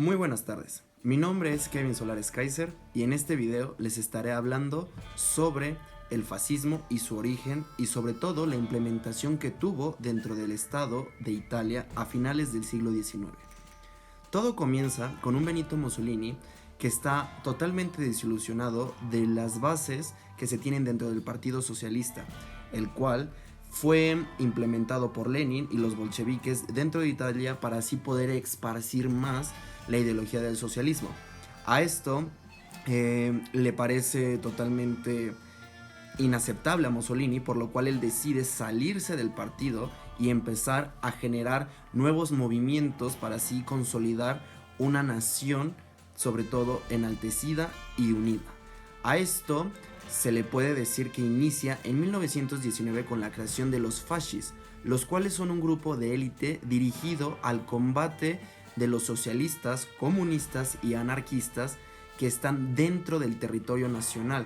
Muy buenas tardes, mi nombre es Kevin Solares Kaiser y en este video les estaré hablando sobre el fascismo y su origen y sobre todo la implementación que tuvo dentro del Estado de Italia a finales del siglo XIX. Todo comienza con un Benito Mussolini que está totalmente desilusionado de las bases que se tienen dentro del Partido Socialista, el cual fue implementado por Lenin y los bolcheviques dentro de Italia para así poder esparcir más la ideología del socialismo. A esto le parece totalmente inaceptable a Mussolini, por lo cual él decide salirse del partido y empezar a generar nuevos movimientos para así consolidar una nación, sobre todo enaltecida y unida. A esto se le puede decir que inicia en 1919 con la creación de los fascis, los cuales son un grupo de élite dirigido al combate de los socialistas, comunistas y anarquistas que están dentro del territorio nacional,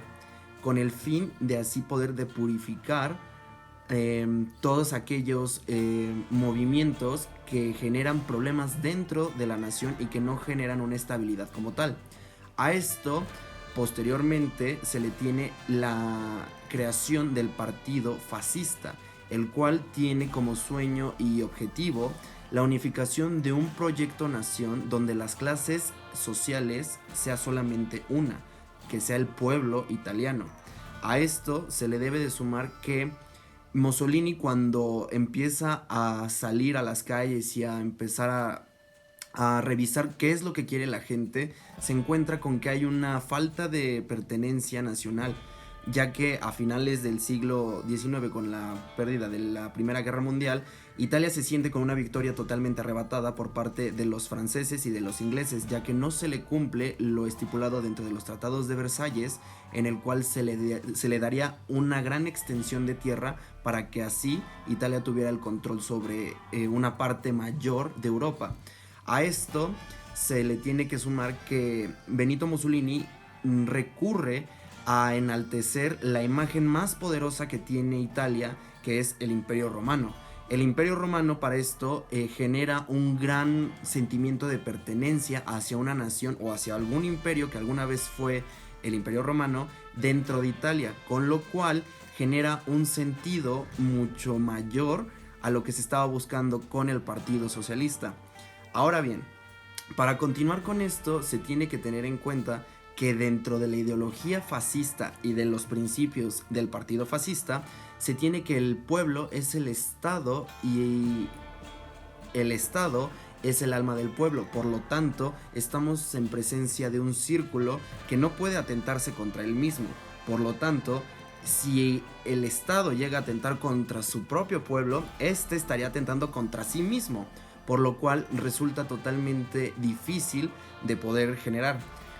con el fin de así poder depurificar todos aquellos movimientos que generan problemas dentro de la nación y que no generan una estabilidad como tal. A esto posteriormente se le tiene la creación del partido fascista, el cual tiene como sueño y objetivo la unificación de un proyecto nación donde las clases sociales sea solamente una, que sea el pueblo italiano. A esto se le debe de sumar que Mussolini, cuando empieza a salir a las calles y a empezar a revisar qué es lo que quiere la gente, se encuentra con que hay una falta de pertenencia nacional, ya que a finales del siglo XIX, con la pérdida de la Primera Guerra Mundial, Italia se siente con una victoria totalmente arrebatada por parte de los franceses y de los ingleses, ya que no se le cumple lo estipulado dentro de los tratados de Versalles, en el cual se le daría una gran extensión de tierra para que así Italia tuviera el control sobre una parte mayor de Europa. A esto se le tiene que sumar que Benito Mussolini recurre a enaltecer la imagen más poderosa que tiene Italia, que es el Imperio Romano. El Imperio Romano para esto genera un gran sentimiento de pertenencia hacia una nación o hacia algún imperio que alguna vez fue el Imperio Romano dentro de Italia, con lo cual genera un sentido mucho mayor a lo que se estaba buscando con el Partido Socialista. Ahora bien, para continuar con esto se tiene que tener en cuenta que dentro de la ideología fascista y de los principios del partido fascista se tiene que el pueblo es el Estado y el Estado es el alma del pueblo. Por lo tanto, estamos en presencia de un círculo que no puede atentarse contra él mismo. Por lo tanto, si el Estado llega a atentar contra su propio pueblo, este estaría atentando contra sí mismo, por lo cual resulta totalmente difícil de poder generar.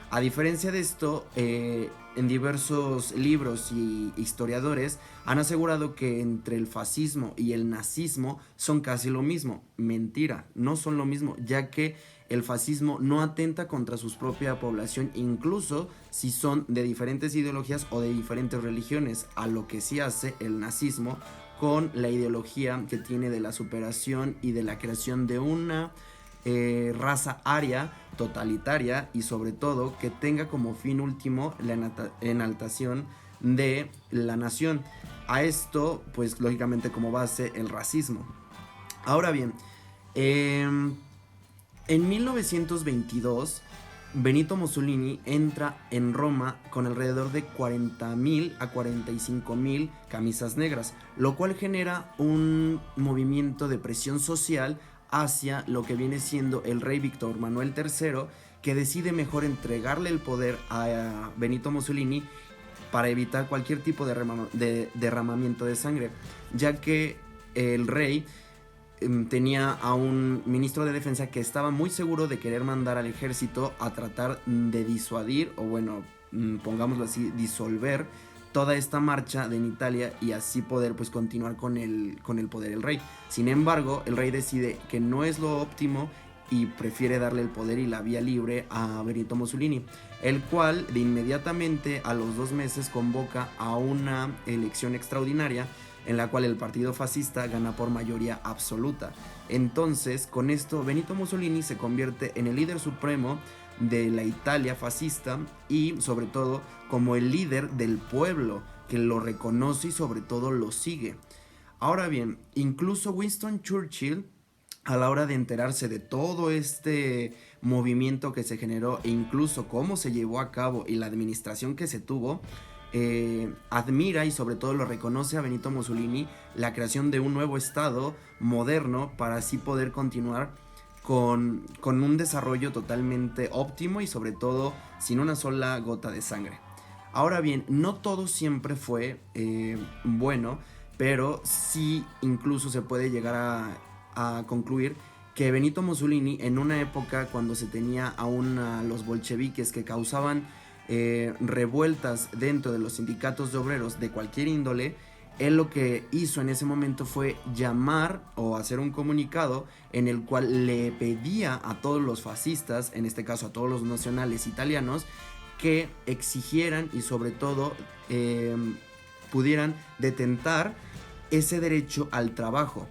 A diferencia de esto, en diversos libros y historiadores han asegurado que entre el fascismo y el nazismo son casi lo mismo. Mentira, no son lo mismo, ya que el fascismo no atenta contra su propia población, incluso si son de diferentes ideologías o de diferentes religiones, a lo que sí hace el nazismo con la ideología que tiene de la superación y de la creación de una raza aria totalitaria y sobre todo que tenga como fin último la enaltación de la nación. A esto pues lógicamente como base el racismo. Ahora bien, en 1922 Benito Mussolini entra en Roma con alrededor de 40,000 a 45,000 camisas negras, lo cual genera un movimiento de presión social hacia lo que viene siendo el rey Víctor Manuel III, que decide mejor entregarle el poder a Benito Mussolini para evitar cualquier tipo de derramamiento de sangre, ya que el rey tenía a un ministro de defensa que estaba muy seguro de querer mandar al ejército a tratar de disuadir, o bueno, pongámoslo así, disolver toda esta marcha en Italia y así poder pues continuar con el poder del rey. Sin embargo, el rey decide que no es lo óptimo y prefiere darle el poder y la vía libre a Benito Mussolini, el cual de inmediatamente a los 2 meses convoca a una elección extraordinaria en la cual el partido fascista gana por mayoría absoluta. Entonces, con esto, Benito Mussolini se convierte en el líder supremo de la Italia fascista y sobre todo como el líder del pueblo que lo reconoce y sobre todo lo sigue. Ahora bien, incluso Winston Churchill, a la hora de enterarse de todo este movimiento que se generó e incluso cómo se llevó a cabo y la administración que se tuvo, admira y sobre todo lo reconoce a Benito Mussolini la creación de un nuevo estado moderno para así poder continuar con un desarrollo totalmente óptimo y sobre todo sin una sola gota de sangre. Ahora bien, no todo siempre fue bueno, pero sí incluso se puede llegar a concluir que Benito Mussolini, en una época cuando se tenía aún a los bolcheviques que causaban revueltas dentro de los sindicatos de obreros de cualquier índole, él lo que hizo en ese momento fue llamar o hacer un comunicado en el cual le pedía a todos los fascistas, en este caso a todos los nacionales italianos, que exigieran y sobre todo pudieran detentar ese derecho al trabajo,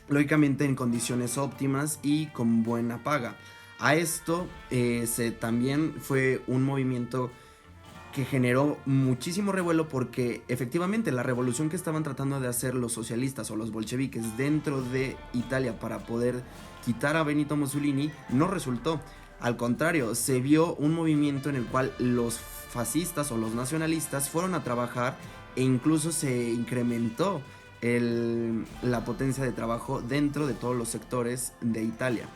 lógicamente en condiciones óptimas y con buena paga. A esto también fue un movimiento que generó muchísimo revuelo porque efectivamente la revolución que estaban tratando de hacer los socialistas o los bolcheviques dentro de Italia para poder quitar a Benito Mussolini no resultó. Al contrario, se vio un movimiento en el cual los fascistas o los nacionalistas fueron a trabajar e incluso se incrementó la potencia de trabajo dentro de todos los sectores de Italia.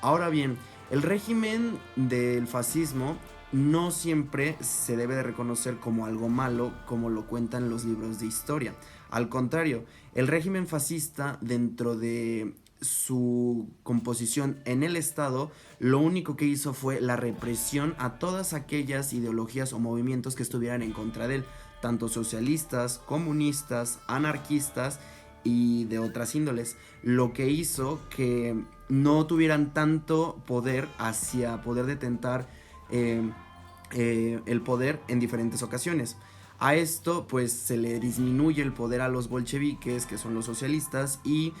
Ahora bien, el régimen del fascismo no siempre se debe de reconocer como algo malo como lo cuentan los libros de historia. Al contrario, el régimen fascista dentro de su composición en el Estado, lo único que hizo fue la represión a todas aquellas ideologías o movimientos que estuvieran en contra de él, tanto socialistas, comunistas, anarquistas y de otras índoles, lo que hizo que no tuvieran tanto poder hacia poder detentar el poder en diferentes ocasiones. A esto pues se le disminuye el poder a los bolcheviques, que son los socialistas, y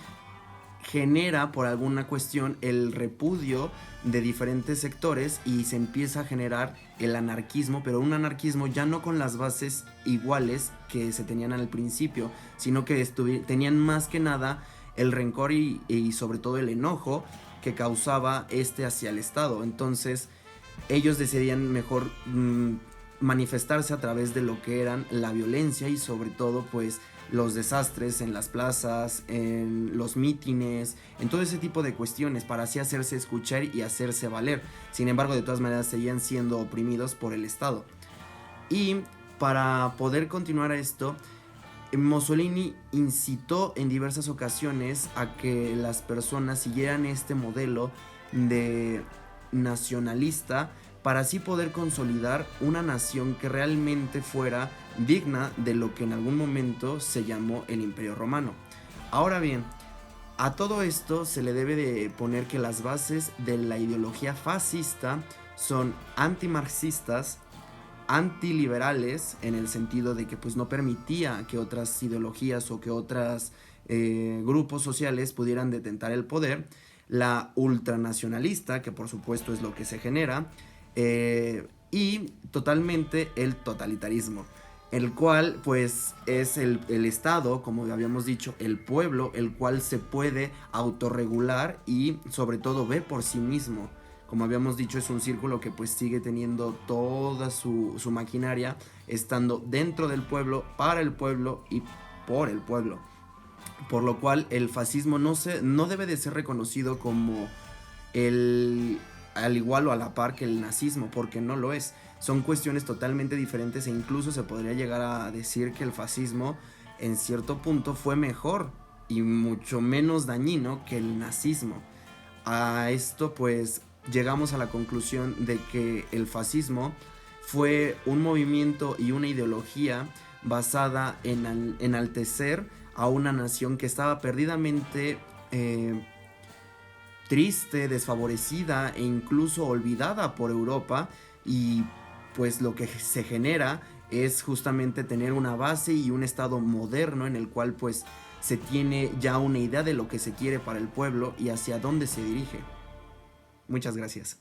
genera por alguna cuestión el repudio de diferentes sectores y se empieza a generar el anarquismo, pero un anarquismo ya no con las bases iguales que se tenían al principio, sino que tenían más que nada el rencor y sobre todo el enojo que causaba hacia el Estado. Entonces ellos decidían mejor manifestarse a través de lo que eran la violencia y sobre todo pues los desastres en las plazas, en los mítines, en todo ese tipo de cuestiones para así hacerse escuchar y hacerse valer. Sin embargo, de todas maneras seguían siendo oprimidos por el Estado. Y para poder continuar esto, Mussolini incitó en diversas ocasiones a que las personas siguieran este modelo de nacionalista para así poder consolidar una nación que realmente fuera digna de lo que en algún momento se llamó el Imperio Romano. Ahora bien, a todo esto se le debe de poner que las bases de la ideología fascista son antimarxistas, antiliberales, en el sentido de que pues no permitía que otras ideologías o que otros grupos sociales pudieran detentar el poder, la ultranacionalista, que por supuesto es lo que se genera, y totalmente el totalitarismo, el cual pues es el Estado, como habíamos dicho, el pueblo, el cual se puede autorregular y sobre todo ver por sí mismo. Como habíamos dicho, es un círculo que pues sigue teniendo toda su maquinaria, estando dentro del pueblo, para el pueblo y por el pueblo. Por lo cual el fascismo no debe de ser reconocido como al igual o a la par que el nazismo, porque no lo es. Son cuestiones totalmente diferentes e incluso se podría llegar a decir que el fascismo en cierto punto fue mejor y mucho menos dañino que el nazismo. A esto pues llegamos a la conclusión de que el fascismo fue un movimiento y una ideología basada en enaltecer a una nación que estaba perdidamente triste, desfavorecida e incluso olvidada por Europa, y pues lo que se genera es justamente tener una base y un estado moderno en el cual pues se tiene ya una idea de lo que se quiere para el pueblo y hacia dónde se dirige. Muchas gracias.